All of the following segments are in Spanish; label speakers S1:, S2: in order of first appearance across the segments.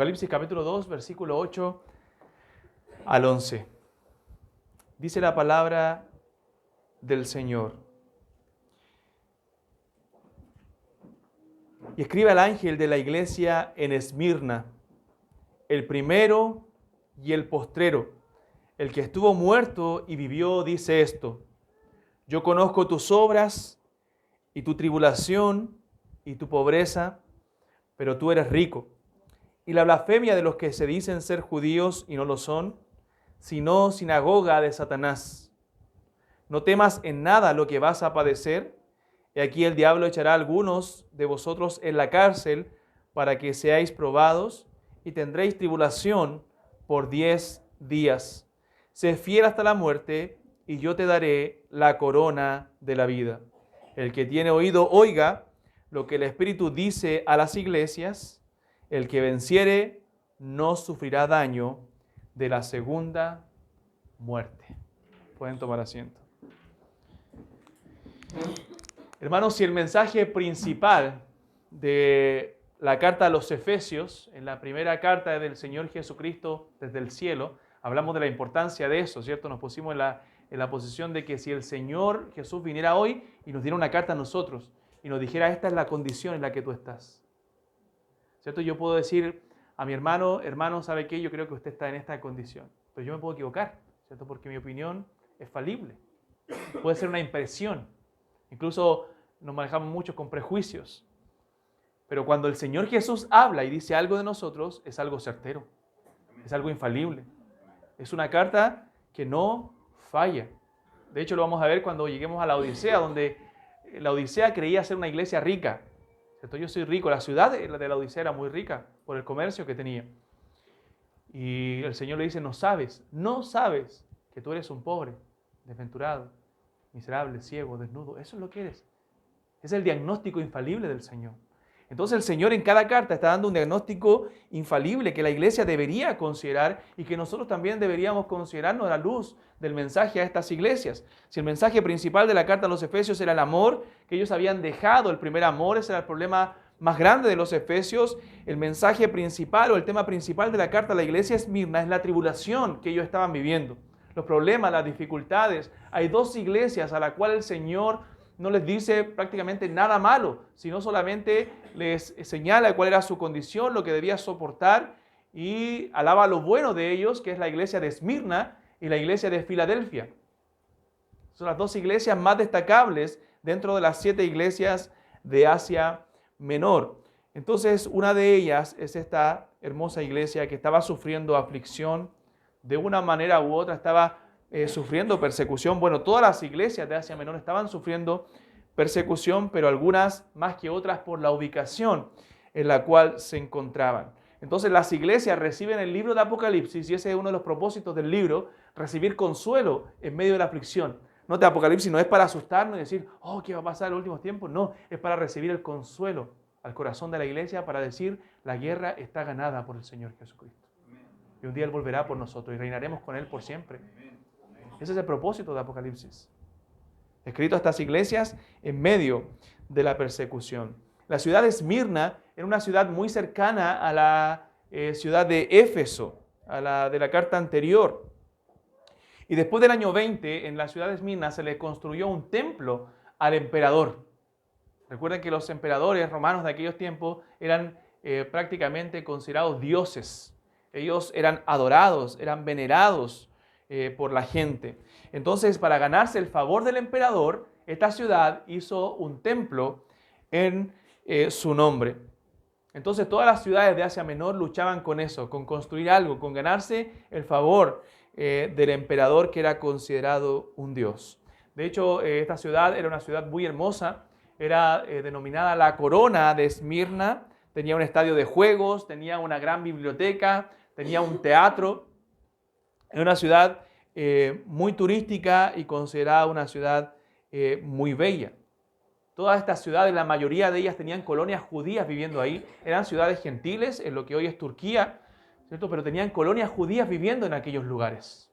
S1: Apocalipsis capítulo 2, versículo 8 al 11. Dice la palabra del Señor. Y escribe al ángel de la iglesia en Esmirna, el primero y el postrero, el que estuvo muerto y vivió, dice esto: yo conozco tus obras y tu tribulación y tu pobreza, pero tú eres rico. Y la blasfemia de los que se dicen ser judíos y no lo son, sino sinagoga de Satanás. No temas en nada lo que vas a padecer. Y aquí el diablo echará a algunos de vosotros en la cárcel para que seáis probados y tendréis tribulación por 10 días. Sé fiel hasta la muerte y yo te daré la corona de la vida. El que tiene oído, oiga lo que el Espíritu dice a las iglesias. El que venciere no sufrirá daño de la segunda muerte. Pueden tomar asiento. Hermanos, si el mensaje principal de la carta a los Efesios, en la primera carta del Señor Jesucristo desde el cielo, hablamos de la importancia de eso, ¿cierto? Nos pusimos en la posición de que si el Señor Jesús viniera hoy y nos diera una carta a nosotros y nos dijera: esta es la condición en la que tú estás, ¿cierto? Yo puedo decir a mi hermano: hermano, ¿sabe qué? Yo creo que usted está en esta condición, pero yo me puedo equivocar, ¿cierto? Porque mi opinión es falible. Puede ser una impresión. Incluso nos manejamos mucho con prejuicios. Pero cuando el Señor Jesús habla y dice algo de nosotros, es algo certero, es algo infalible. Es una carta que no falla. De hecho, lo vamos a ver cuando lleguemos a la Odisea, donde la Odisea creía ser una iglesia rica, ¿cierto? Yo soy rico. La ciudad de la Odisea era muy rica por el comercio que tenía. Y el Señor le dice: no sabes que tú eres un pobre, desventurado, miserable, ciego, desnudo. Eso es lo que eres. Es el diagnóstico infalible del Señor. Entonces el Señor en cada carta está dando un diagnóstico infalible que la iglesia debería considerar y que nosotros también deberíamos considerarnos a la luz del mensaje a estas iglesias. Si el mensaje principal de la carta a los Efesios era el amor, que ellos habían dejado el primer amor, ese era el problema más grande de los Efesios, el mensaje principal o el tema principal de la carta a la iglesia Esmirna es la tribulación que ellos estaban viviendo. Los problemas, las dificultades. Hay dos iglesias a las cuales el Señor no les dice prácticamente nada malo, sino solamente les señala cuál era su condición, lo que debía soportar, y alaba lo bueno de ellos, que es la iglesia de Esmirna y la iglesia de Filadelfia. Son las dos iglesias más destacables dentro de las 7 iglesias de Asia Menor. Entonces, una de ellas es esta hermosa iglesia que estaba sufriendo aflicción de una manera u otra, estaba sufriendo persecución. Bueno, todas las iglesias de Asia Menor estaban sufriendo persecución, pero algunas más que otras por la ubicación en la cual se encontraban. Entonces las iglesias reciben el libro de Apocalipsis, y ese es uno de los propósitos del libro, recibir consuelo en medio de la aflicción. No, de Apocalipsis no es para asustarnos y decir: oh, ¿qué va a pasar en los últimos tiempos? No, es para recibir el consuelo al corazón de la iglesia, para decir: la guerra está ganada por el Señor Jesucristo. Y un día Él volverá por nosotros y reinaremos con Él por siempre. Ese es el propósito de Apocalipsis. Escrito a estas iglesias en medio de la persecución. La ciudad de Esmirna era una ciudad muy cercana a la ciudad de Éfeso, a la de la carta anterior. Y después del año 20, en la ciudad de Esmirna se le construyó un templo al emperador. Recuerden que los emperadores romanos de aquellos tiempos eran prácticamente considerados dioses. Ellos eran adorados, eran venerados por la gente. Entonces, para ganarse el favor del emperador, esta ciudad hizo un templo en su nombre. Entonces, todas las ciudades de Asia Menor luchaban con eso, con construir algo, con ganarse el favor del emperador, que era considerado un dios. De hecho, esta ciudad era una ciudad muy hermosa, era denominada la Corona de Esmirna, tenía un estadio de juegos, tenía una gran biblioteca, tenía un teatro. Era una ciudad muy turística y considerada una ciudad muy bella. Todas estas ciudades, la mayoría de ellas tenían colonias judías viviendo ahí. Eran ciudades gentiles, en lo que hoy es Turquía, ¿cierto? Pero tenían colonias judías viviendo en aquellos lugares.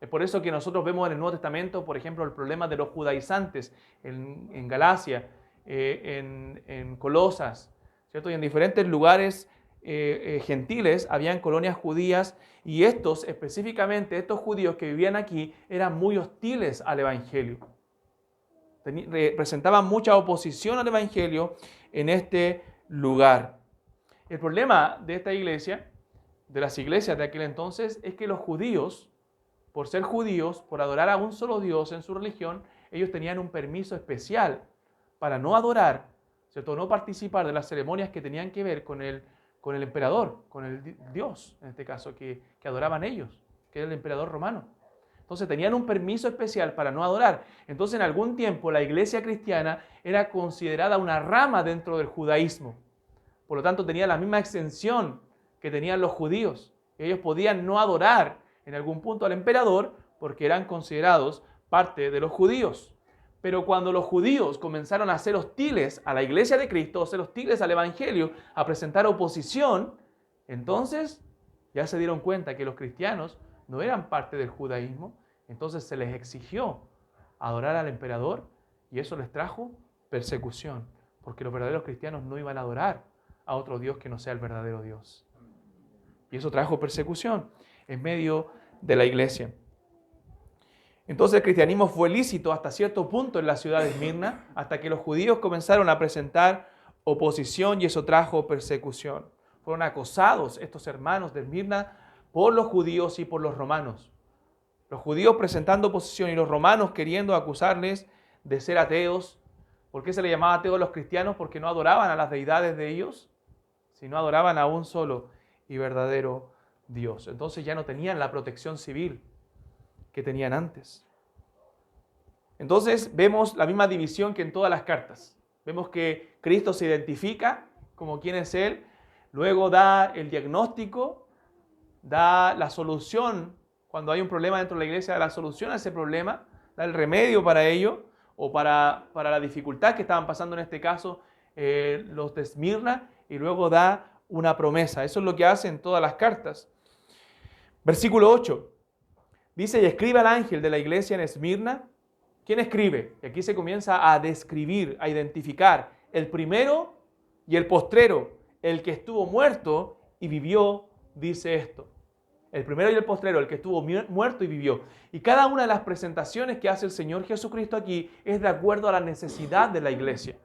S1: Es por eso que nosotros vemos en el Nuevo Testamento, por ejemplo, el problema de los judaizantes en Galacia, en Colosas, ¿cierto? Y en diferentes lugares gentiles, habían colonias judías, y específicamente estos judíos que vivían aquí, eran muy hostiles al Evangelio. Presentaban mucha oposición al Evangelio en este lugar. El problema de esta iglesia, de las iglesias de aquel entonces, es que los judíos, por ser judíos, por adorar a un solo Dios en su religión, ellos tenían un permiso especial para no adorar, ¿cierto? No participar de las ceremonias que tenían que ver con el emperador, con el Dios, en este caso, que adoraban ellos, que era el emperador romano. Entonces tenían un permiso especial para no adorar. Entonces en algún tiempo la iglesia cristiana era considerada una rama dentro del judaísmo. Por lo tanto tenía la misma extensión que tenían los judíos. Ellos podían no adorar en algún punto al emperador porque eran considerados parte de los judíos. Pero cuando los judíos comenzaron a ser hostiles a la iglesia de Cristo, a ser hostiles al evangelio, a presentar oposición, entonces ya se dieron cuenta que los cristianos no eran parte del judaísmo, entonces se les exigió adorar al emperador y eso les trajo persecución, porque los verdaderos cristianos no iban a adorar a otro Dios que no sea el verdadero Dios. Y eso trajo persecución en medio de la iglesia. Entonces el cristianismo fue lícito hasta cierto punto en la ciudad de Esmirna, hasta que los judíos comenzaron a presentar oposición y eso trajo persecución. Fueron acosados estos hermanos de Esmirna por los judíos y por los romanos. Los judíos presentando oposición y los romanos queriendo acusarles de ser ateos. ¿Por qué se le llamaba ateos a los cristianos? Porque no adoraban a las deidades de ellos, sino adoraban a un solo y verdadero Dios. Entonces ya no tenían la protección civil que tenían antes. Entonces vemos la misma división que en todas las cartas. Vemos que Cristo se identifica como quién es Él, luego da el diagnóstico, da la solución. Cuando hay un problema dentro de la iglesia, da la solución a ese problema, da el remedio para ello, o para la dificultad que estaban pasando en este caso los de Esmirna, y luego da una promesa. Eso es lo que hace en todas las cartas. Versículo 8. Dice, y escribe al ángel de la iglesia en Esmirna. ¿Quién escribe? Y aquí se comienza a describir, a identificar el primero y el postrero, el que estuvo muerto y vivió, dice esto. El primero y el postrero, el que estuvo muerto y vivió. Y cada una de las presentaciones que hace el Señor Jesucristo aquí es de acuerdo a la necesidad de la iglesia,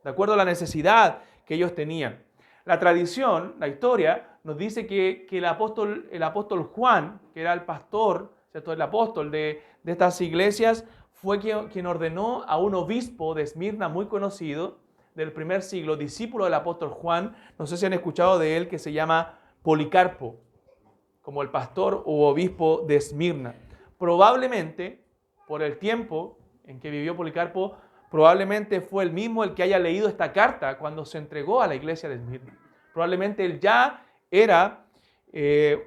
S1: de acuerdo a la necesidad que ellos tenían. La tradición, la historia, nos dice que el apóstol Juan, que era el pastor, ¿cierto? El apóstol de estas iglesias, fue quien ordenó a un obispo de Esmirna muy conocido del primer siglo, discípulo del apóstol Juan, no sé si han escuchado de él, que se llama Policarpo, como el pastor u obispo de Esmirna. Probablemente, por el tiempo en que vivió Policarpo, probablemente fue el mismo el que haya leído esta carta cuando se entregó a la iglesia de Esmirna. Probablemente él ya era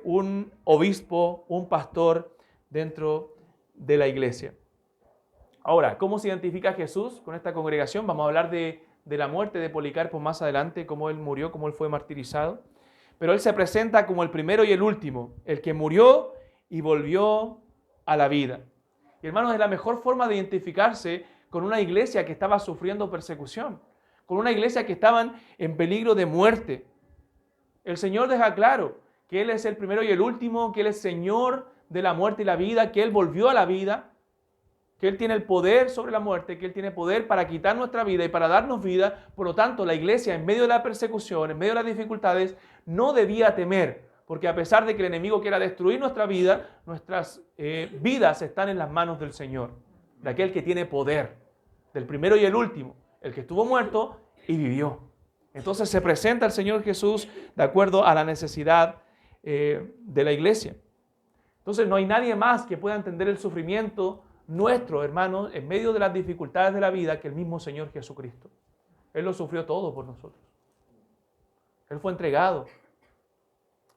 S1: un obispo, un pastor dentro de la iglesia. Ahora, ¿cómo se identifica a Jesús con esta congregación? Vamos a hablar de la muerte de Policarpo más adelante, cómo él murió, cómo él fue martirizado. Pero él se presenta como el primero y el último, el que murió y volvió a la vida. Y hermanos, es la mejor forma de identificarse con una iglesia que estaba sufriendo persecución, con una iglesia que estaban en peligro de muerte. El Señor deja claro que Él es el primero y el último, que Él es Señor de la muerte y la vida, que Él volvió a la vida, que Él tiene el poder sobre la muerte, que Él tiene poder para quitar nuestra vida y para darnos vida. Por lo tanto, la iglesia en medio de la persecución, en medio de las dificultades, no debía temer, porque a pesar de que el enemigo quiera destruir nuestra vida, nuestras vidas están en las manos del Señor, de aquel que tiene poder, del primero y el último, el que estuvo muerto y vivió. Entonces se presenta el Señor Jesús de acuerdo a la necesidad de la iglesia. Entonces no hay nadie más que pueda entender el sufrimiento nuestro, hermanos, en medio de las dificultades de la vida que el mismo Señor Jesucristo. Él lo sufrió todo por nosotros. Él fue entregado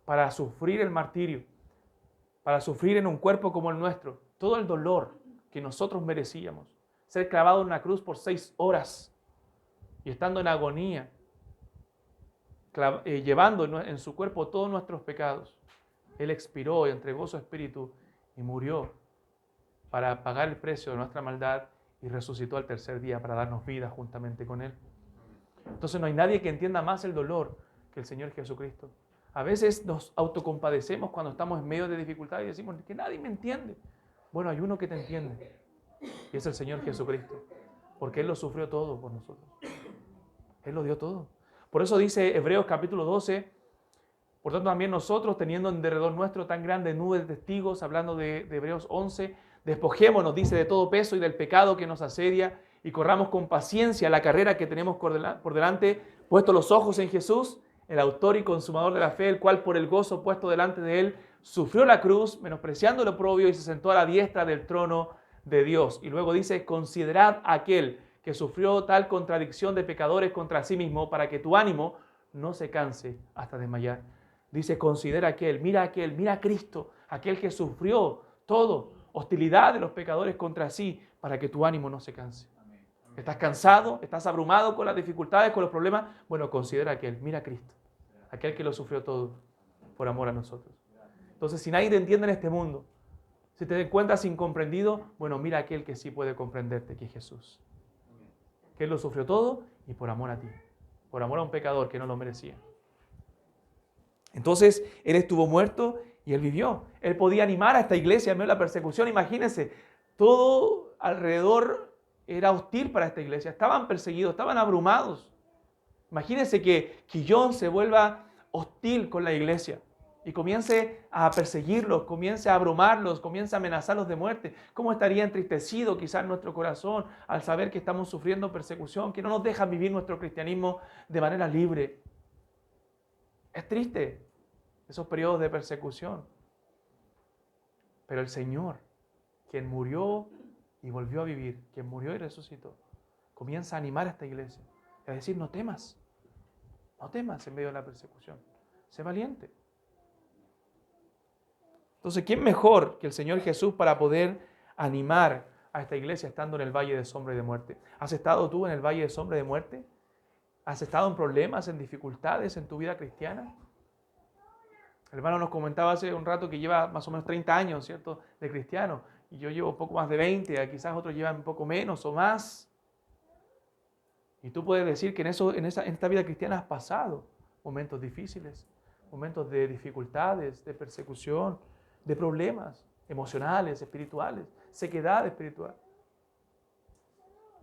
S1: para sufrir el martirio, para sufrir en un cuerpo como el nuestro, todo el dolor que nosotros merecíamos, ser clavado en una cruz por 6 horas y estando en agonía, llevando en su cuerpo todos nuestros pecados. Él expiró y entregó su espíritu y murió para pagar el precio de nuestra maldad y resucitó al tercer día para darnos vida juntamente con Él. Entonces no hay nadie que entienda más el dolor que el Señor Jesucristo. A veces nos autocompadecemos cuando estamos en medio de dificultades y decimos que nadie me entiende. Bueno, hay uno que te entiende y es el Señor Jesucristo, porque Él lo sufrió todo por nosotros. Él lo dio todo. Por eso dice Hebreos capítulo 12, por tanto también nosotros, teniendo en derredor nuestro tan grande nube de testigos, hablando de Hebreos 11, despojémonos, dice, de todo peso y del pecado que nos asedia y corramos con paciencia la carrera que tenemos por delante, puesto los ojos en Jesús, el autor y consumador de la fe, el cual por el gozo puesto delante de Él, sufrió la cruz, menospreciando lo oprobio y se sentó a la diestra del trono de Dios. Y luego dice, considerad a aquel que sufrió tal contradicción de pecadores contra sí mismo, para que tu ánimo no se canse hasta desmayar. Dice, considera aquel, mira a Cristo, aquel que sufrió todo, hostilidad de los pecadores contra sí, para que tu ánimo no se canse. ¿Estás cansado? ¿Estás abrumado con las dificultades, con los problemas? Bueno, considera aquel, mira a Cristo, aquel que lo sufrió todo por amor a nosotros. Entonces, si nadie te entiende en este mundo, si te encuentras incomprendido, bueno, mira a aquel que sí puede comprenderte, que es Jesús. Que Él lo sufrió todo y por amor a ti, por amor a un pecador que no lo merecía. Entonces, Él estuvo muerto y Él vivió. Él podía animar a esta iglesia en medio de la persecución. Imagínense, todo alrededor era hostil para esta iglesia. Estaban perseguidos, estaban abrumados. Imagínense que Quillón se vuelva hostil con la iglesia y comience a perseguirlos, comience a abrumarlos, comience a amenazarlos de muerte. ¿Cómo estaría entristecido quizás nuestro corazón al saber que estamos sufriendo persecución, que no nos dejan vivir nuestro cristianismo de manera libre? Es triste esos periodos de persecución. Pero el Señor, quien murió y volvió a vivir, quien murió y resucitó, comienza a animar a esta iglesia, a decir, no temas en medio de la persecución, sé valiente. Entonces, ¿quién mejor que el Señor Jesús para poder animar a esta iglesia estando en el valle de sombra y de muerte? ¿Has estado tú en el valle de sombra y de muerte? ¿Has estado en problemas, en dificultades en tu vida cristiana? El hermano nos comentaba hace un rato que lleva más o menos 30 años, ¿cierto?, de cristiano. Y yo llevo poco más de 20, quizás otros llevan un poco menos o más. Y tú puedes decir que en esta vida cristiana has pasado momentos difíciles, momentos de dificultades, de persecución, de problemas emocionales, espirituales, sequedad espiritual.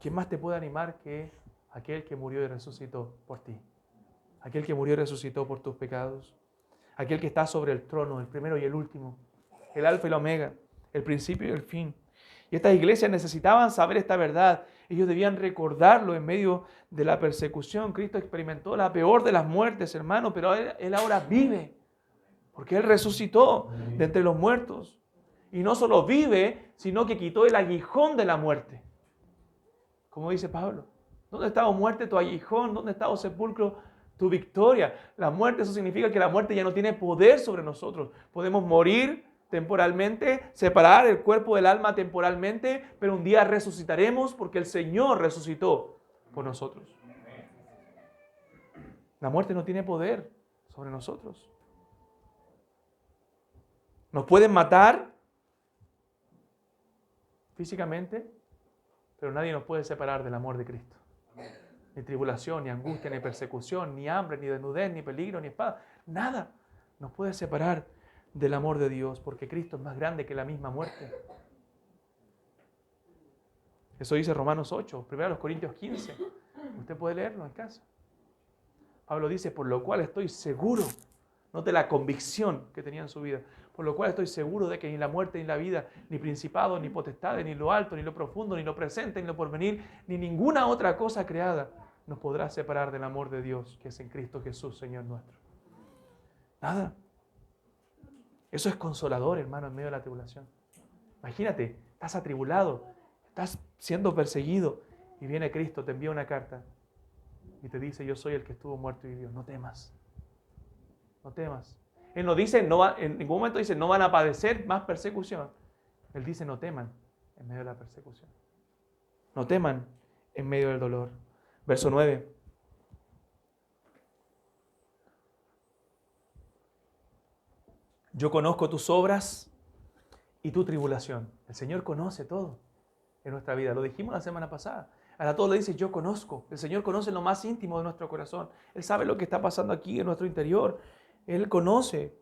S1: ¿Quién más te puede animar que aquel que murió y resucitó por ti? Aquel que murió y resucitó por tus pecados. Aquel que está sobre el trono, el primero y el último, el alfa y la omega, el principio y el fin. Y estas iglesias necesitaban saber esta verdad. Ellos debían recordarlo en medio de la persecución. Cristo experimentó la peor de las muertes, hermano, pero Él ahora vive, porque Él resucitó de entre los muertos. Y no solo vive, sino que quitó el aguijón de la muerte. Como dice Pablo, ¿dónde está, oh muerte, tu aguijón? ¿Dónde está, oh sepulcro, tu victoria? La muerte, eso significa que la muerte ya no tiene poder sobre nosotros. Podemos morir temporalmente, separar el cuerpo del alma temporalmente, pero un día resucitaremos porque el Señor resucitó por nosotros. La muerte no tiene poder sobre nosotros. Nos pueden matar físicamente, pero nadie nos puede separar del amor de Cristo. Ni tribulación, ni angustia, ni persecución, ni hambre, ni desnudez, ni peligro, ni espada. Nada nos puede separar del amor de Dios, porque Cristo es más grande que la misma muerte. Eso dice Romanos 8, 1 Corintios 15. Usted puede leerlo en casa. Pablo dice, por lo cual estoy seguro, note la convicción que tenía en su vida, por lo cual estoy seguro de que ni la muerte, ni la vida, ni principados, ni potestades, ni lo alto, ni lo profundo, ni lo presente, ni lo porvenir, ni ninguna otra cosa creada nos podrá separar del amor de Dios que es en Cristo Jesús, Señor nuestro. Nada. Eso es consolador, hermano, en medio de la tribulación. Imagínate, estás atribulado, estás siendo perseguido y viene Cristo, te envía una carta y te dice, yo soy el que estuvo muerto y vivió. No temas. No temas. Él no dice, en ningún momento dice, no van a padecer más persecución. Él dice, no teman en medio de la persecución. No teman en medio del dolor. Verso 9. Yo conozco tus obras y tu tribulación. El Señor conoce todo en nuestra vida. Lo dijimos la semana pasada. A todos le dice, yo conozco. El Señor conoce lo más íntimo de nuestro corazón. Él sabe lo que está pasando aquí en nuestro interior. Él conoce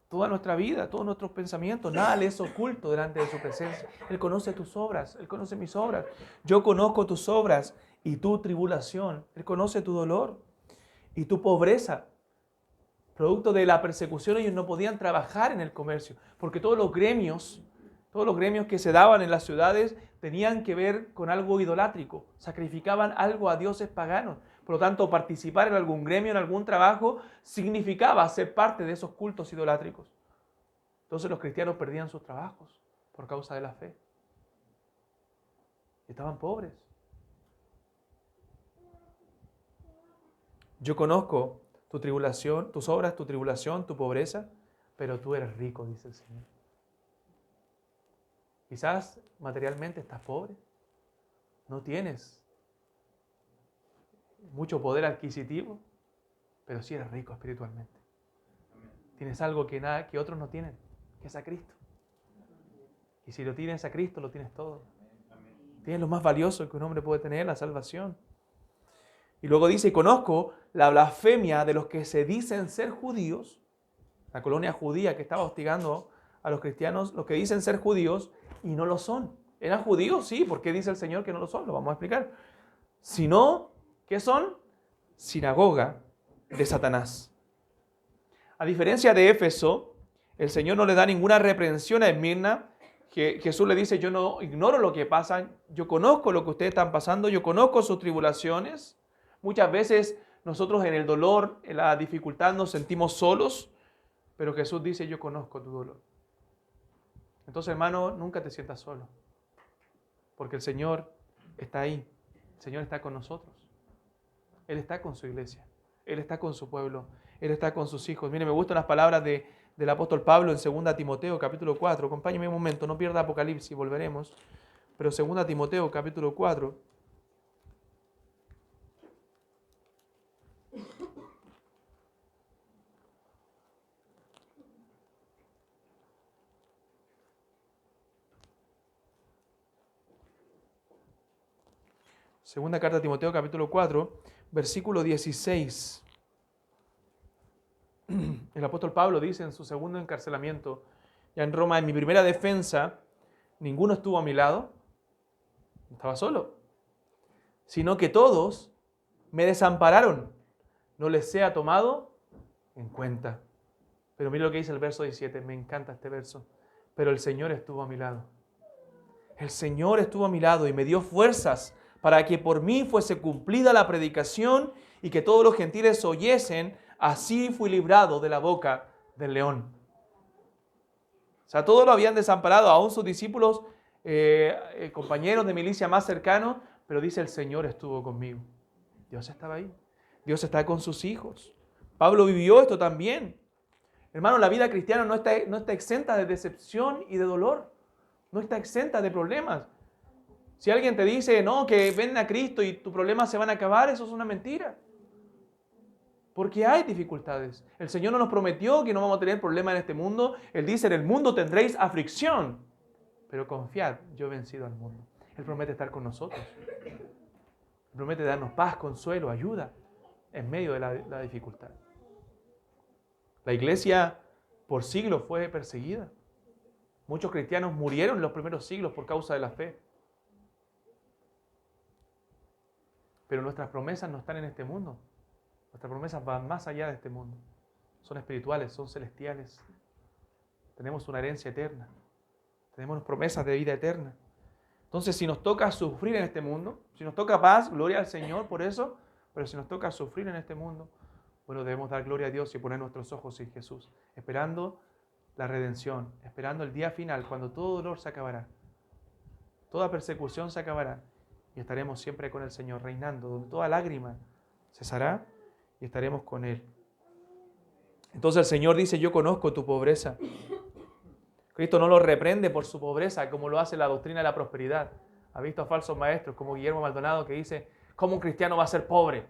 S1: toda nuestra vida, todos nuestros pensamientos. Nada le es oculto delante de su presencia. Él conoce tus obras. Él conoce mis obras. Yo conozco tus obras y tu tribulación. Él conoce tu dolor y tu pobreza. Producto de la persecución, ellos no podían trabajar en el comercio, porque todos los gremios que se daban en las ciudades tenían que ver con algo idolátrico, sacrificaban algo a dioses paganos. Por lo tanto, participar en algún gremio, en algún trabajo, significaba ser parte de esos cultos idolátricos. Entonces los cristianos perdían sus trabajos por causa de la fe. Estaban pobres. Yo conozco tu tribulación, tus obras, tu tribulación, tu pobreza, pero tú eres rico, dice el Señor. Quizás materialmente estás pobre, no tienes mucho poder adquisitivo, pero sí eres rico espiritualmente. Tienes algo que otros no tienen, que es a Cristo. Y si lo tienes a Cristo, lo tienes todo. Tienes lo más valioso que un hombre puede tener, la salvación. Y luego dice, conozco la blasfemia de los que se dicen ser judíos, la colonia judía que estaba hostigando a los cristianos, los que dicen ser judíos y no lo son. ¿Eran judíos? Sí, ¿por qué dice el Señor que no lo son? Lo vamos a explicar. Sino, ¿qué son? Sinagoga de Satanás. A diferencia de Éfeso, el Señor no le da ninguna reprensión a Esmirna. Jesús le dice, yo no ignoro lo que pasa, yo conozco lo que ustedes están pasando, yo conozco sus tribulaciones. Muchas veces nosotros en el dolor, en la dificultad nos sentimos solos, pero Jesús dice, yo conozco tu dolor. Entonces, hermano, nunca te sientas solo, porque el Señor está ahí, el Señor está con nosotros. Él está con su iglesia, Él está con su pueblo, Él está con sus hijos. Mire, me gustan las palabras del apóstol Pablo en 2 Timoteo capítulo 4. Acompáñeme un momento, no pierda Apocalipsis, volveremos. Pero 2 Timoteo capítulo 4. Segunda carta a Timoteo capítulo 4, versículo 16. El apóstol Pablo dice en su segundo encarcelamiento, ya en Roma, en mi primera defensa, ninguno estuvo a mi lado, estaba solo, sino que todos me desampararon, no les sea tomado en cuenta. Pero mire lo que dice el verso 17, me encanta este verso. Pero el Señor estuvo a mi lado. El Señor estuvo a mi lado y me dio fuerzas para que por mí fuese cumplida la predicación y que todos los gentiles oyesen. Así fui librado de la boca del león. O sea, todos lo habían desamparado, aún sus discípulos, compañeros de milicia más cercanos, pero dice el Señor estuvo conmigo. Dios estaba ahí. Dios está con sus hijos. Pablo vivió esto también. Hermano, la vida cristiana no está exenta de decepción y de dolor. No está exenta de problemas. Si alguien te dice, no, que ven a Cristo y tus problemas se van a acabar, eso es una mentira. Porque hay dificultades. El Señor no nos prometió que no vamos a tener problemas en este mundo. Él dice, en el mundo tendréis aflicción. Pero confiad, yo he vencido al mundo. Él promete estar con nosotros. Él promete darnos paz, consuelo, ayuda en medio de la dificultad. La iglesia por siglos fue perseguida. Muchos cristianos murieron en los primeros siglos por causa de la fe. Pero nuestras promesas no están en este mundo. Nuestras promesas van más allá de este mundo. Son espirituales, son celestiales. Tenemos una herencia eterna. Tenemos promesas de vida eterna. Entonces, si nos toca sufrir en este mundo, si nos toca paz, gloria al Señor por eso, pero si nos toca sufrir en este mundo, bueno, debemos dar gloria a Dios y poner nuestros ojos en Jesús, esperando la redención, esperando el día final, cuando todo dolor se acabará, toda persecución se acabará, y estaremos siempre con el Señor, reinando, donde toda lágrima cesará y estaremos con Él. Entonces el Señor dice, yo conozco tu pobreza. Cristo no lo reprende por su pobreza, como lo hace la doctrina de la prosperidad. Ha visto a falsos maestros como Guillermo Maldonado que dice, ¿cómo un cristiano va a ser pobre?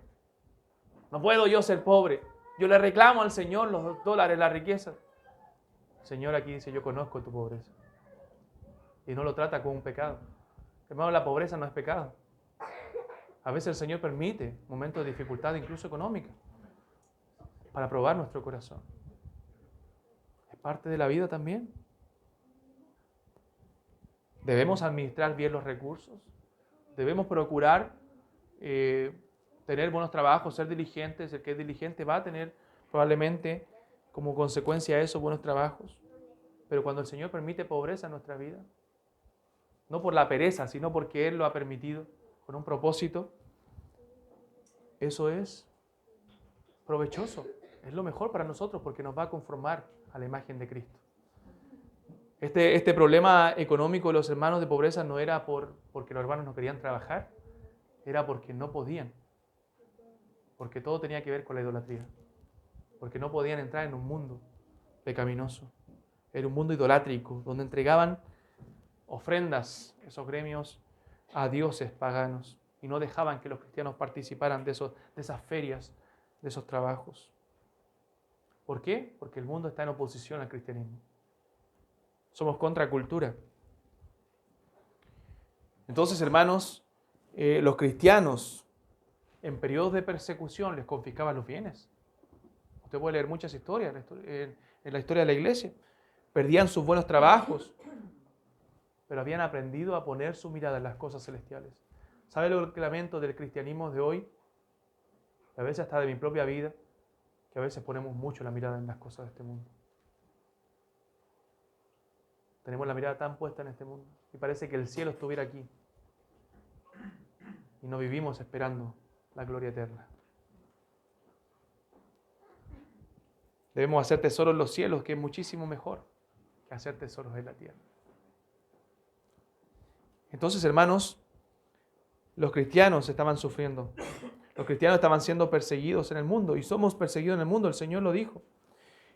S1: No puedo yo ser pobre. Yo le reclamo al Señor los dólares, la riqueza. El Señor aquí dice, yo conozco tu pobreza. Y no lo trata como un pecado. Hermano, la pobreza no es pecado. A veces el Señor permite momentos de dificultad, incluso económica, para probar nuestro corazón. Es parte de la vida también. Debemos administrar bien los recursos. Debemos procurar tener buenos trabajos, ser diligentes. El que es diligente va a tener probablemente como consecuencia de eso buenos trabajos. Pero cuando el Señor permite pobreza en nuestra vida, no por la pereza, sino porque Él lo ha permitido con un propósito, eso es provechoso. Es lo mejor para nosotros porque nos va a conformar a la imagen de Cristo. Este problema económico de los hermanos de pobreza no era porque los hermanos no querían trabajar, era porque no podían. Porque todo tenía que ver con la idolatría. Porque no podían entrar en un mundo pecaminoso. Era un mundo idolátrico, donde entregaban ofrendas, esos gremios, a dioses paganos. Y no dejaban que los cristianos participaran de esas ferias, de esos trabajos. ¿Por qué? Porque el mundo está en oposición al cristianismo. Somos contracultura. Entonces, hermanos, los cristianos en periodos de persecución les confiscaban los bienes. Usted puede leer muchas historias en la historia de la iglesia. Perdían sus buenos trabajos, pero habían aprendido a poner su mirada en las cosas celestiales. ¿Sabe lo que lamento del cristianismo de hoy? A veces hasta de mi propia vida, que a veces ponemos mucho la mirada en las cosas de este mundo. Tenemos la mirada tan puesta en este mundo y parece que el cielo estuviera aquí. Y no vivimos esperando la gloria eterna. Debemos hacer tesoros en los cielos, que es muchísimo mejor que hacer tesoros en la tierra. Entonces, hermanos, los cristianos estaban sufriendo. Los cristianos estaban siendo perseguidos en el mundo y somos perseguidos en el mundo, el Señor lo dijo.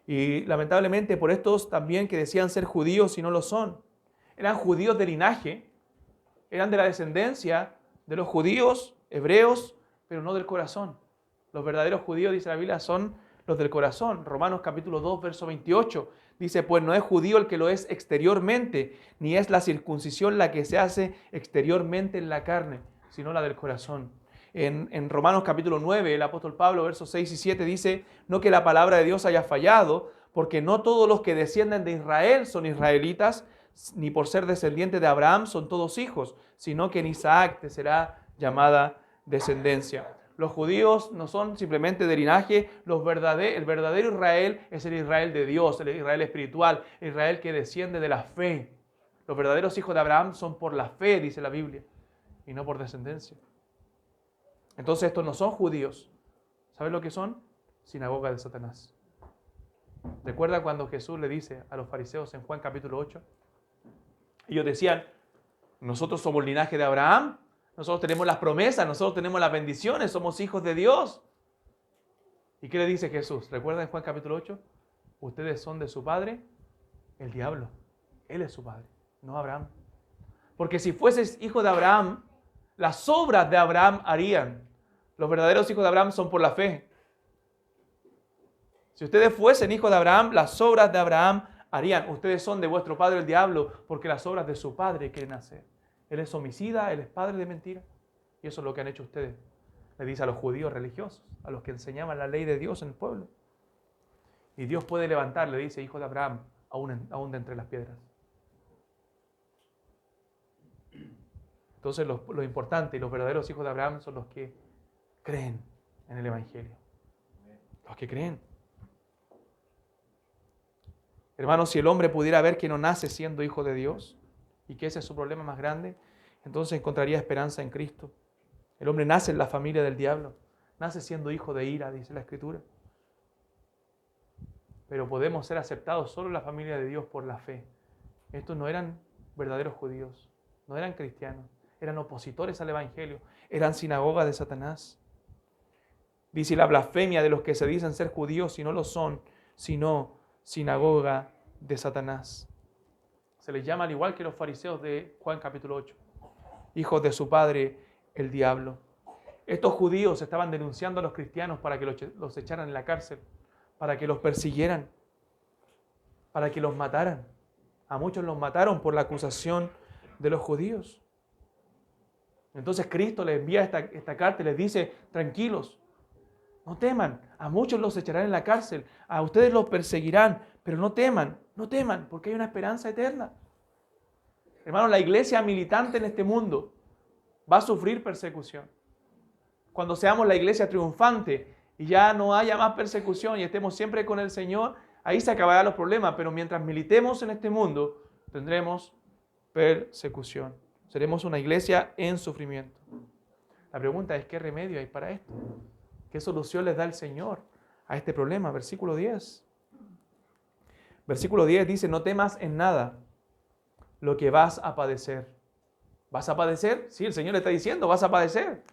S1: Y lamentablemente por estos también que decían ser judíos y no lo son. Eran judíos de linaje, eran de la descendencia de los judíos, hebreos, pero no del corazón. Los verdaderos judíos, dice la Biblia, son los del corazón. Romanos capítulo 2, verso 28, dice, pues no es judío el que lo es exteriormente, ni es la circuncisión la que se hace exteriormente en la carne, sino la del corazón. En Romanos capítulo 9, el apóstol Pablo, versos 6 y 7, dice, no que la palabra de Dios haya fallado, porque no todos los que descienden de Israel son israelitas, ni por ser descendientes de Abraham son todos hijos, sino que en Isaac te será llamada descendencia. Los judíos no son simplemente de linaje, el verdadero Israel es el Israel de Dios, el Israel espiritual, el Israel que desciende de la fe. Los verdaderos hijos de Abraham son por la fe, dice la Biblia, y no por descendencia. Entonces estos no son judíos. ¿Saben lo que son? Sinagoga de Satanás. ¿Recuerda cuando Jesús le dice a los fariseos en Juan capítulo 8? Ellos decían, nosotros somos linaje de Abraham, nosotros tenemos las promesas, nosotros tenemos las bendiciones, somos hijos de Dios. ¿Y qué le dice Jesús? ¿Recuerda en Juan capítulo 8? Ustedes son de su padre, el diablo. Él es su padre, no Abraham. Porque si fueses hijo de Abraham, las obras de Abraham harían. Los verdaderos hijos de Abraham son por la fe. Si ustedes fuesen hijos de Abraham, las obras de Abraham harían. Ustedes son de vuestro padre el diablo, porque las obras de su padre quieren hacer. Él es homicida, él es padre de mentira. Y eso es lo que han hecho ustedes. Le dice a los judíos religiosos, a los que enseñaban la ley de Dios en el pueblo. Y Dios puede levantar, le dice, hijo de Abraham, aún de entre las piedras. Entonces lo importante y los verdaderos hijos de Abraham son los que creen en el Evangelio. Los que creen. Hermanos, si el hombre pudiera ver que no nace siendo hijo de Dios y que ese es su problema más grande, entonces encontraría esperanza en Cristo. El hombre nace en la familia del diablo, nace siendo hijo de ira, dice la Escritura. Pero podemos ser aceptados solo en la familia de Dios por la fe. Estos no eran verdaderos judíos, no eran cristianos, eran opositores al Evangelio, eran sinagoga de Satanás. Dice la blasfemia de los que se dicen ser judíos y no lo son, sino sinagoga de Satanás. Se les llama al igual que los fariseos de Juan capítulo 8, hijos de su padre el diablo. Estos judíos estaban denunciando a los cristianos para que los echaran en la cárcel, para que los persiguieran, para que los mataran. A muchos los mataron por la acusación de los judíos. Entonces Cristo les envía esta carta y les dice, tranquilos, no teman, a muchos los echarán en la cárcel, a ustedes los perseguirán, pero no teman, porque hay una esperanza eterna. Hermanos, la iglesia militante en este mundo va a sufrir persecución. Cuando seamos la iglesia triunfante y ya no haya más persecución y estemos siempre con el Señor, ahí se acabarán los problemas, pero mientras militemos en este mundo, tendremos persecución. Seremos una iglesia en sufrimiento. La pregunta es, ¿qué remedio hay para esto? ¿Qué solución les da el Señor a este problema? Versículo 10. Versículo 10 dice, no temas en nada lo que vas a padecer. ¿Vas a padecer? Sí, el Señor le está diciendo, vas a padecer.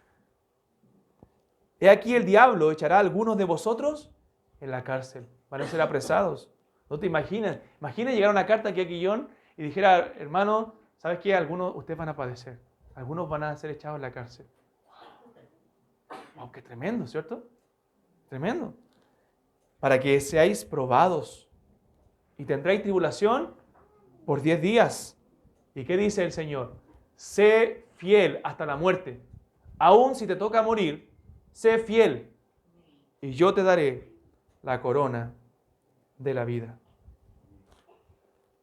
S1: He aquí el diablo echará a algunos de vosotros en la cárcel. Van a ser apresados. No te imaginas. Imagina llegar una carta aquí a Quillón y dijera, hermano, ¿sabes qué? Algunos ustedes van a padecer. Algunos van a ser echados en la cárcel. Wow, qué tremendo, ¿cierto? Tremendo. Para que seáis probados y tendréis tribulación por 10 días. ¿Y qué dice el Señor? Sé fiel hasta la muerte. Aun si te toca morir, sé fiel y yo te daré la corona de la vida.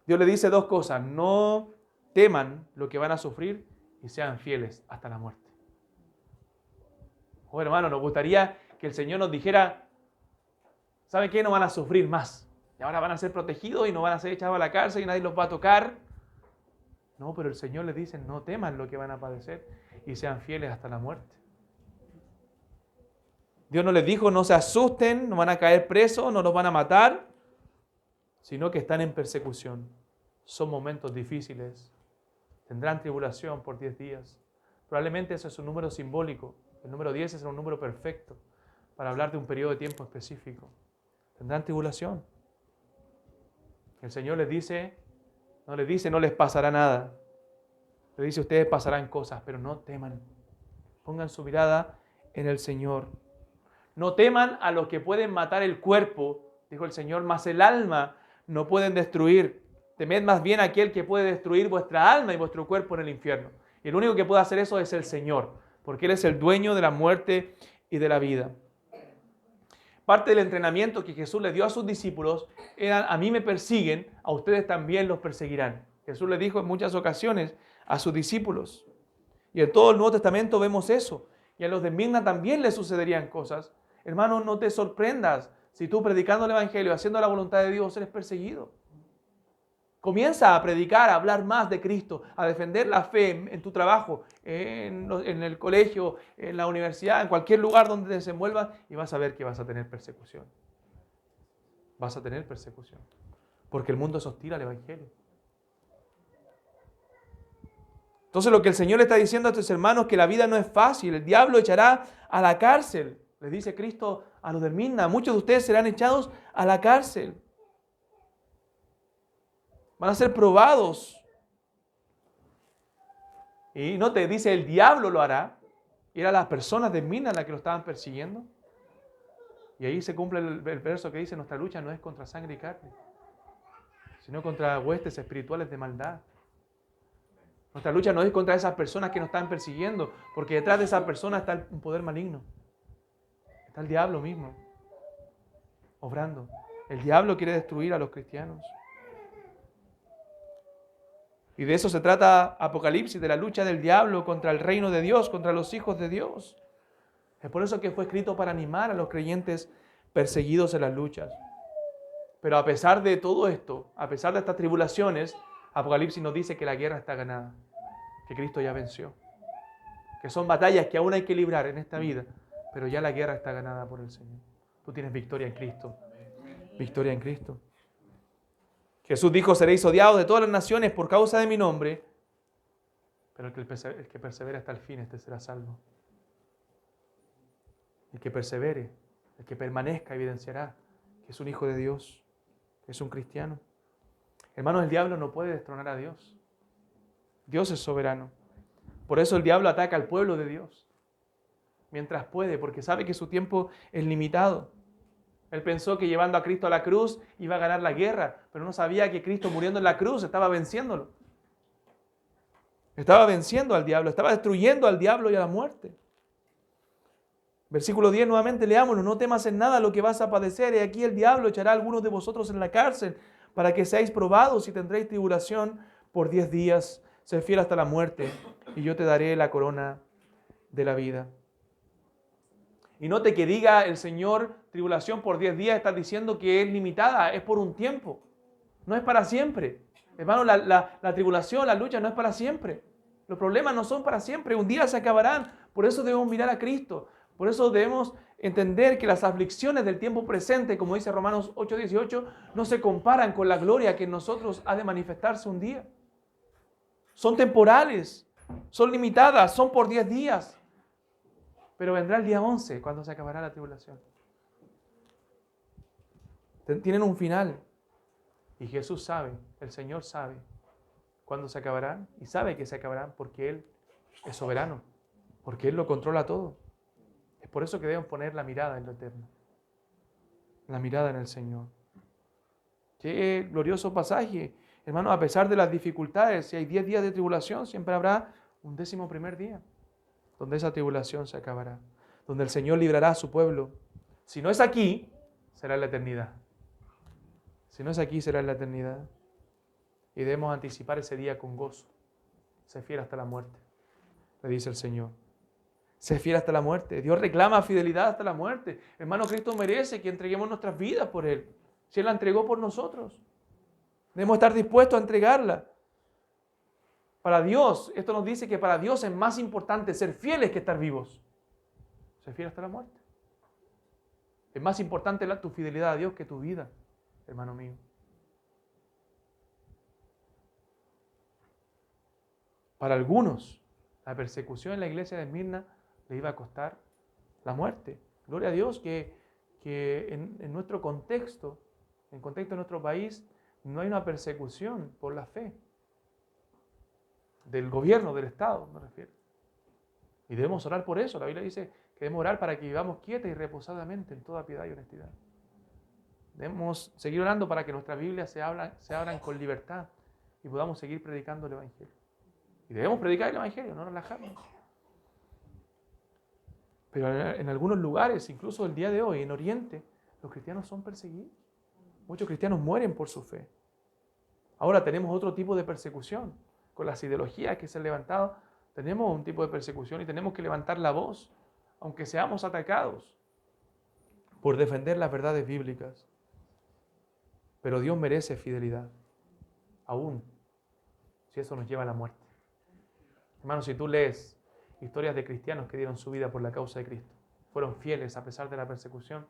S1: Dios le dice dos cosas. No teman lo que van a sufrir y sean fieles hasta la muerte. Oh, hermano, nos gustaría que el Señor nos dijera, ¿saben qué? No van a sufrir más. Y ahora van a ser protegidos y no van a ser echados a la cárcel y nadie los va a tocar. No, pero el Señor les dice, no teman lo que van a padecer y sean fieles hasta la muerte. Dios no les dijo, no se asusten, no van a caer presos, no los van a matar, sino que están en persecución. Son momentos difíciles. Tendrán tribulación por 10 días. Probablemente eso es un número simbólico. El número 10 es un número perfecto para hablar de un periodo de tiempo específico. Tendrán tribulación. El Señor les dice, no les pasará nada. Les dice, ustedes pasarán cosas, pero no teman. Pongan su mirada en el Señor. No teman a los que pueden matar el cuerpo, dijo el Señor, mas el alma no pueden destruir. Temed más bien a aquel que puede destruir vuestra alma y vuestro cuerpo en el infierno. Y el único que puede hacer eso es el Señor, porque Él es el dueño de la muerte y de la vida. Parte del entrenamiento que Jesús le dio a sus discípulos era, a mí me persiguen, a ustedes también los perseguirán. Jesús le dijo en muchas ocasiones a sus discípulos. Y en todo el Nuevo Testamento vemos eso. Y a los de Mirna también les sucederían cosas. Hermano, no te sorprendas si tú predicando el Evangelio, haciendo la voluntad de Dios, eres perseguido. Comienza a predicar, a hablar más de Cristo, a defender la fe en tu trabajo, en el colegio, en la universidad, en cualquier lugar donde te desenvuelvas y vas a ver que vas a tener persecución. Vas a tener persecución. Porque el mundo es hostil al Evangelio. Entonces lo que el Señor le está diciendo a estos hermanos es que la vida no es fácil. El diablo echará a la cárcel. Les dice Cristo a los de Mirna, muchos de ustedes serán echados a la cárcel. Van a ser probados. Y no te dice el diablo lo hará. Y eran las personas de Mirna las que lo estaban persiguiendo. Y ahí se cumple el verso que dice, nuestra lucha no es contra sangre y carne, sino contra huestes espirituales de maldad. Nuestra lucha no es contra esas personas que nos están persiguiendo, porque detrás de esas personas está un poder maligno. Está el diablo mismo, obrando. El diablo quiere destruir a los cristianos. Y de eso se trata Apocalipsis, de la lucha del diablo contra el reino de Dios, contra los hijos de Dios. Es por eso que fue escrito para animar a los creyentes perseguidos en las luchas. Pero a pesar de todo esto, a pesar de estas tribulaciones, Apocalipsis nos dice que la guerra está ganada, que Cristo ya venció, que son batallas que aún hay que librar en esta vida, pero ya la guerra está ganada por el Señor. Tú tienes victoria en Cristo. Victoria en Cristo. Jesús dijo, seréis odiados de todas las naciones por causa de mi nombre, pero el que persevera hasta el fin, este será salvo. El que persevere, el que permanezca, evidenciará que es un hijo de Dios, que es un cristiano. Hermanos, el diablo no puede destronar a Dios. Dios es soberano. Por eso el diablo ataca al pueblo de Dios, mientras puede, porque sabe que su tiempo es limitado. Él pensó que llevando a Cristo a la cruz iba a ganar la guerra, pero no sabía que Cristo muriendo en la cruz estaba venciéndolo. Estaba venciendo al diablo, estaba destruyendo al diablo y a la muerte. Versículo 10, nuevamente leámoslo. No temas en nada lo que vas a padecer. Y aquí el diablo echará a algunos de vosotros en la cárcel para que seáis probados y tendréis tribulación por 10 días. Sé fiel hasta la muerte y yo te daré la corona de la vida. Y note que diga el Señor tribulación por 10 días, está diciendo que es limitada, es por un tiempo. No es para siempre. Hermano, la tribulación, la lucha no es para siempre. Los problemas no son para siempre. Un día se acabarán. Por eso debemos mirar a Cristo. Por eso debemos entender que las aflicciones del tiempo presente, como dice Romanos 8:18, no se comparan con la gloria que en nosotros ha de manifestarse un día. Son temporales, son limitadas, son por 10 días. Pero vendrá el día 11 cuando se acabará la tribulación. Tienen un final. Y Jesús sabe, el Señor sabe cuándo se acabarán y sabe que se acabarán porque Él es soberano, porque Él lo controla todo. Es por eso que debemos poner la mirada en lo eterno, la mirada en el Señor. Qué glorioso pasaje. Hermano, a pesar de las dificultades, si hay 10 días de tribulación, siempre habrá un 11º día, donde esa tribulación se acabará, donde el Señor librará a su pueblo. Si no es aquí, será en la eternidad. Si no es aquí, será en la eternidad. Y debemos anticipar ese día con gozo. Sé fiel hasta la muerte, le dice el Señor. Sé fiel hasta la muerte. Dios reclama fidelidad hasta la muerte. Hermano, Cristo merece que entreguemos nuestras vidas por Él. Si Él la entregó por nosotros, debemos estar dispuestos a entregarla. Para Dios, esto nos dice que para Dios es más importante ser fieles que estar vivos. Sé fiel hasta la muerte. Es más importante tu fidelidad a Dios que tu vida, hermano mío. Para algunos, la persecución en la iglesia de Esmirna le iba a costar la muerte. Gloria a Dios que en nuestro contexto, en el contexto de nuestro país, no hay una persecución por la fe. Del gobierno, del Estado, me refiero. Y debemos orar por eso. La Biblia dice que debemos orar para que vivamos quieta y reposadamente en toda piedad y honestidad. Debemos seguir orando para que nuestras Biblias se abran con libertad y podamos seguir predicando el Evangelio. Y debemos predicar el Evangelio, no relajarnos. Pero en algunos lugares, incluso el día de hoy, en Oriente, los cristianos son perseguidos. Muchos cristianos mueren por su fe. Ahora tenemos otro tipo de persecución. Con las ideologías que se han levantado, tenemos un tipo de persecución y tenemos que levantar la voz, aunque seamos atacados, por defender las verdades bíblicas. Pero Dios merece fidelidad, aún si eso nos lleva a la muerte. Hermanos, si tú lees historias de cristianos que dieron su vida por la causa de Cristo, fueron fieles a pesar de la persecución,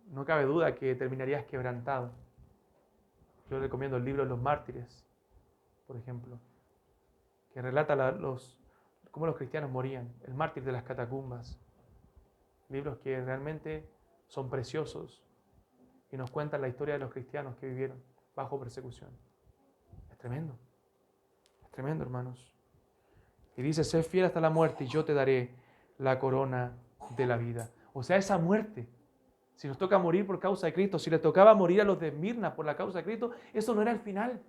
S1: no cabe duda que terminarías quebrantado. Yo recomiendo el libro de los mártires, por ejemplo, que relata cómo los cristianos morían, el mártir de las catacumbas. Libros que realmente son preciosos y nos cuentan la historia de los cristianos que vivieron bajo persecución. Es tremendo, hermanos. Y dice, sé fiel hasta la muerte y yo te daré la corona de la vida. O sea, esa muerte, si nos toca morir por causa de Cristo, si les tocaba morir a los de Esmirna por la causa de Cristo, eso no era el final.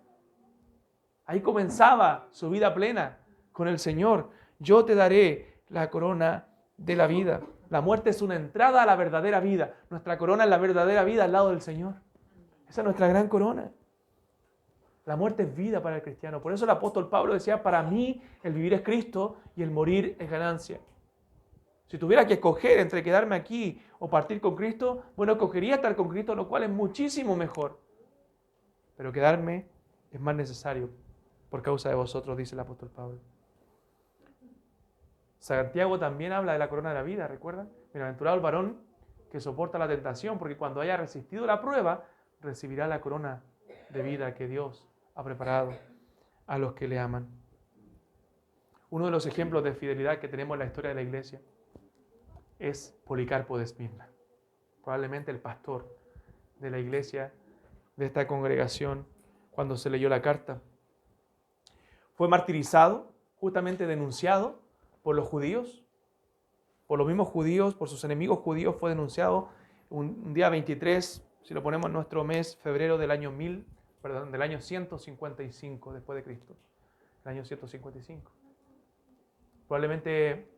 S1: Ahí comenzaba su vida plena con el Señor. Yo te daré la corona de la vida. La muerte es una entrada a la verdadera vida. Nuestra corona es la verdadera vida al lado del Señor. Esa es nuestra gran corona. La muerte es vida para el cristiano. Por eso el apóstol Pablo decía, para mí el vivir es Cristo y el morir es ganancia. Si tuviera que escoger entre quedarme aquí o partir con Cristo, bueno, escogería estar con Cristo, lo cual es muchísimo mejor. Pero quedarme es más necesario por causa de vosotros, dice el apóstol Pablo. Santiago también habla de la corona de la vida, ¿recuerdan? Bienaventurado el varón que soporta la tentación, porque cuando haya resistido la prueba, recibirá la corona de vida que Dios ha preparado a los que le aman. Uno de los ejemplos de fidelidad que tenemos en la historia de la iglesia es Policarpo de Esmirna, probablemente el pastor de la iglesia, de esta congregación, cuando se leyó la carta. Fue martirizado, justamente denunciado por los judíos, por los mismos judíos, por sus enemigos judíos, fue denunciado un día 23, si lo ponemos en nuestro mes, febrero del año 155 después de Cristo. el año 155. Probablemente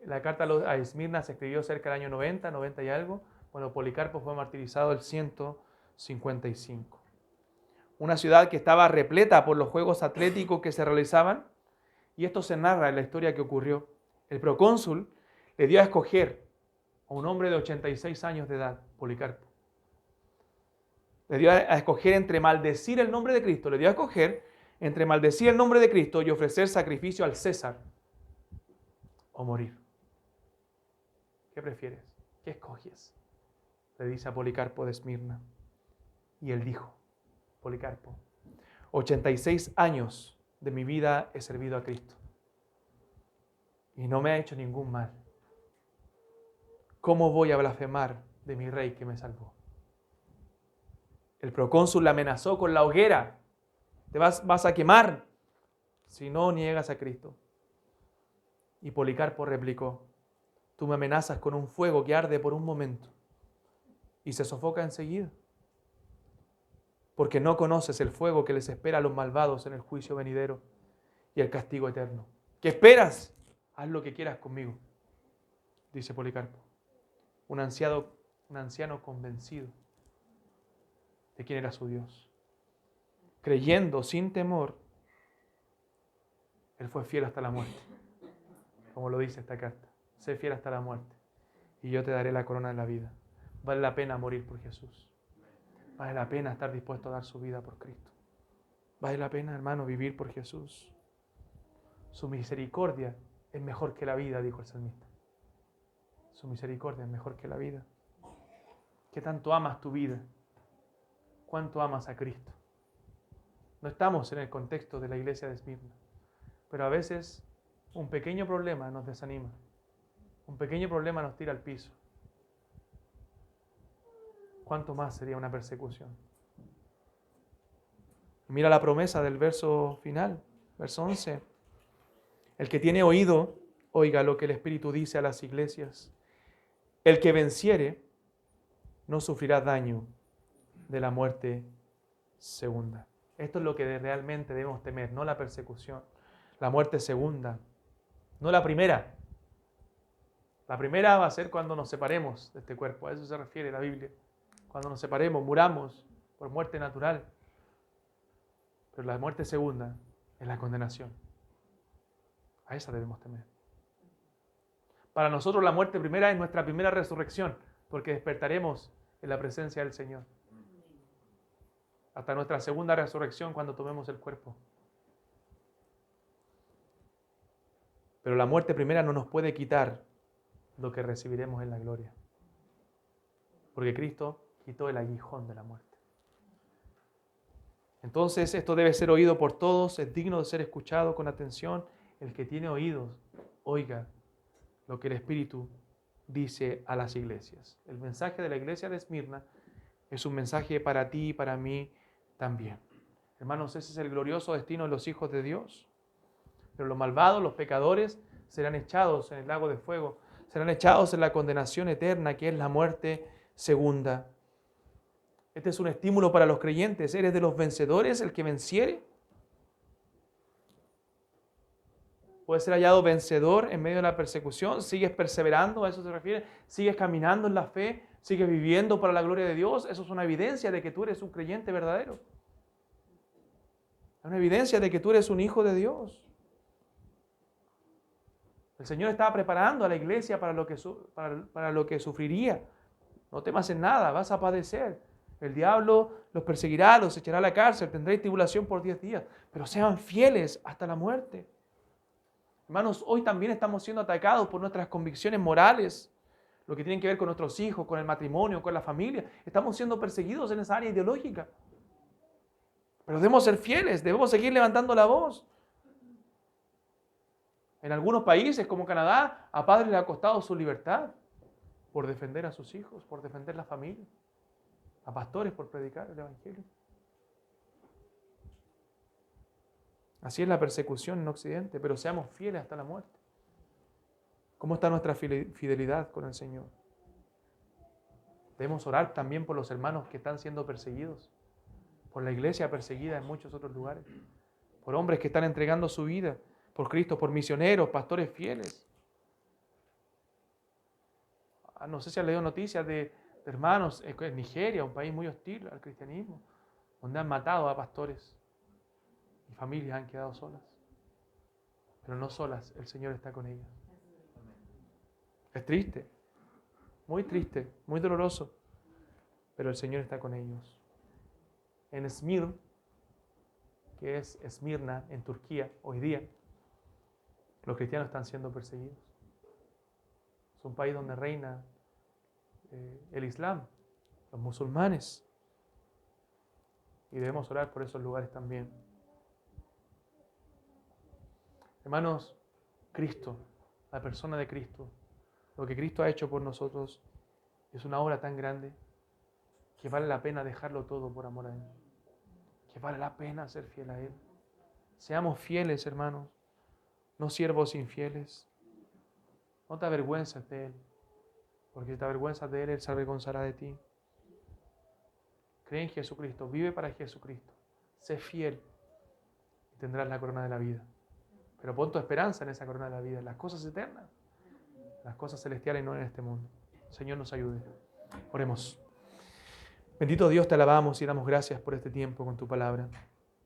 S1: la carta a Esmirna se escribió cerca del año 90, 90 y algo. Bueno, Policarpo fue martirizado el 155. Una ciudad que estaba repleta por los juegos atléticos que se realizaban, y esto se narra en la historia que ocurrió. El procónsul le dio a escoger a un hombre de 86 años de edad, Policarpo. Le dio a escoger entre maldecir el nombre de Cristo, le dio a escoger entre maldecir el nombre de Cristo y ofrecer sacrificio al César o morir. ¿Qué prefieres? ¿Qué escoges? Le dice a Policarpo de Esmirna. Y él dijo, Policarpo, 86 años de mi vida he servido a Cristo y no me ha hecho ningún mal. ¿Cómo voy a blasfemar de mi rey que me salvó? El procónsul le amenazó con la hoguera. Te vas a quemar si no niegas a Cristo. Y Policarpo replicó, tú me amenazas con un fuego que arde por un momento y se sofoca enseguida, porque no conoces el fuego que les espera a los malvados en el juicio venidero y el castigo eterno. ¿Qué esperas? Haz lo que quieras conmigo, dice Policarpo, un anciano convencido de quién era su Dios. Creyendo sin temor, él fue fiel hasta la muerte, como lo dice esta carta. Sé fiel hasta la muerte y yo te daré la corona de la vida. Vale la pena morir por Jesús. Vale la pena estar dispuesto a dar su vida por Cristo. Vale la pena, hermano, vivir por Jesús. Su misericordia es mejor que la vida, dijo el salmista. Su misericordia es mejor que la vida. ¿Qué tanto amas tu vida? ¿Cuánto amas a Cristo? No estamos en el contexto de la iglesia de Esmirna, pero a veces un pequeño problema nos desanima. Un pequeño problema nos tira al piso. ¿Cuánto más sería una persecución? Mira la promesa del verso final, verso 11. El que tiene oído, oiga lo que el Espíritu dice a las iglesias. El que venciere, no sufrirá daño de la muerte segunda. Esto es lo que realmente debemos temer, no la persecución, la muerte segunda, no la primera. La primera va a ser cuando nos separemos de este cuerpo, a eso se refiere la Biblia. Cuando nos separemos, muramos por muerte natural. Pero la muerte segunda es la condenación. A esa debemos temer. Para nosotros la muerte primera es nuestra primera resurrección, porque despertaremos en la presencia del Señor. Hasta nuestra segunda resurrección cuando tomemos el cuerpo. Pero la muerte primera no nos puede quitar lo que recibiremos en la gloria. Porque Cristo quitó el aguijón de la muerte. Entonces esto debe ser oído por todos, es digno de ser escuchado con atención. El que tiene oídos, oiga lo que el Espíritu dice a las iglesias. El mensaje de la iglesia de Esmirna es un mensaje para ti y para mí también. Hermanos, ese es el glorioso destino de los hijos de Dios. Pero los malvados, los pecadores, serán echados en el lago de fuego, serán echados en la condenación eterna, que es la muerte segunda. Este es un estímulo para los creyentes. ¿Eres de los vencedores, el que venciere? ¿Puedes ser hallado vencedor en medio de la persecución? ¿Sigues perseverando? ¿A eso se refiere? ¿Sigues caminando en la fe? ¿Sigues viviendo para la gloria de Dios? Eso es una evidencia de que tú eres un creyente verdadero. Es una evidencia de que tú eres un hijo de Dios. El Señor estaba preparando a la iglesia para lo que sufriría. No temas en nada, vas a padecer. El diablo los perseguirá, los echará a la cárcel, tendréis tribulación por 10 días, pero sean fieles hasta la muerte. Hermanos, hoy también estamos siendo atacados por nuestras convicciones morales, lo que tiene que ver con nuestros hijos, con el matrimonio, con la familia. Estamos siendo perseguidos en esa área ideológica. Pero debemos ser fieles, debemos seguir levantando la voz. En algunos países, como Canadá, a padres les ha costado su libertad por defender a sus hijos, por defender la familia. A pastores por predicar el Evangelio. Así es la persecución en Occidente, pero seamos fieles hasta la muerte. ¿Cómo está nuestra fidelidad con el Señor? Debemos orar también por los hermanos que están siendo perseguidos, por la iglesia perseguida en muchos otros lugares. por hombres que están entregando su vida por Cristo, por misioneros, pastores fieles. No sé si han leído noticias de hermanos en Nigeria, un país muy hostil al cristianismo, donde han matado a pastores y familias han quedado solas. Pero no solas, el Señor está con ellas. Es triste, muy doloroso, pero el Señor está con ellos. En Esmir, que es Esmirna en Turquía hoy día, los cristianos están siendo perseguidos. Es un país donde reina el Islam, los musulmanes. Y debemos orar por esos lugares también. Hermanos, Cristo, la persona de Cristo, lo que Cristo ha hecho por nosotros es una obra tan grande que vale la pena dejarlo todo por amor a Él. Que vale la pena ser fiel a Él. Seamos fieles, hermanos, no siervos infieles. No te avergüences de Él, porque si te avergüenzas de Él se avergonzará de ti. Cree en Jesucristo, vive para Jesucristo, sé fiel y tendrás la corona de la vida. Pero pon tu esperanza en esa corona de la vida, en las cosas eternas, las cosas celestiales y no en este mundo. Señor, nos ayude. Oremos. Bendito Dios, te alabamos y damos gracias por este tiempo con tu palabra.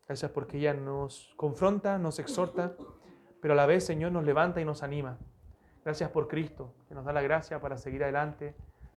S1: Gracias porque ella nos confronta, nos exhorta, pero a la vez, Señor, nos levanta y nos anima. Gracias por Cristo, que nos da la gracia para seguir adelante